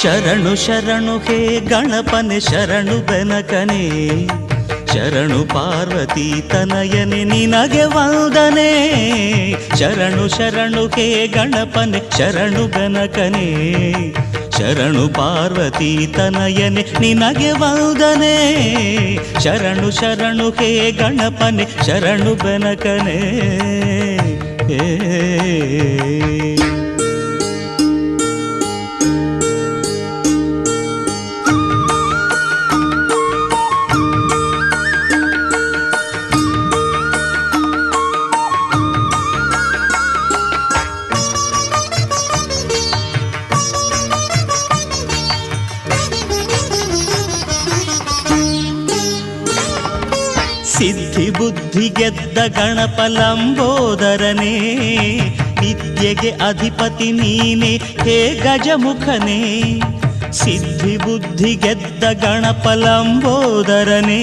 ಶರಣು ಶರಣು ಹೇ ಗಣಪನೆ ಶರಣು ಬೆನಕನೆ, ಶರಣು ಪಾರ್ವತಿ ತನಯನೆ ನಿನಗೆ ವಂದನೆ. ಶರಣು ಶರಣು ಹೇ ಗಣಪನೆ ಶರಣು ಬೆನಕನೆ, ಶರಣು ಪಾರ್ವತಿ ತನಯನೆ ನಿನಗೆ ವಂದನೆ. ಶರಣು ಶರಣು ಹೇ ಗಣಪನೆ ಶರಣು ಬೆನಕನೆ. ಸಿದ್ಧಿ ಬುದ್ಧಿ ಗೆದ್ದ ಗಣಪ ಲಂಬೋದರನೇ, ವಿದ್ಯೆಗೆ ಅಧಿಪತಿ ನೀನೆ ಹೇ ಗಜಮುಖನೇ. ಸಿದ್ಧಿ ಬುದ್ಧಿ ಗೆದ್ದ ಗಣಪ ಲಂಬೋದರನೇ,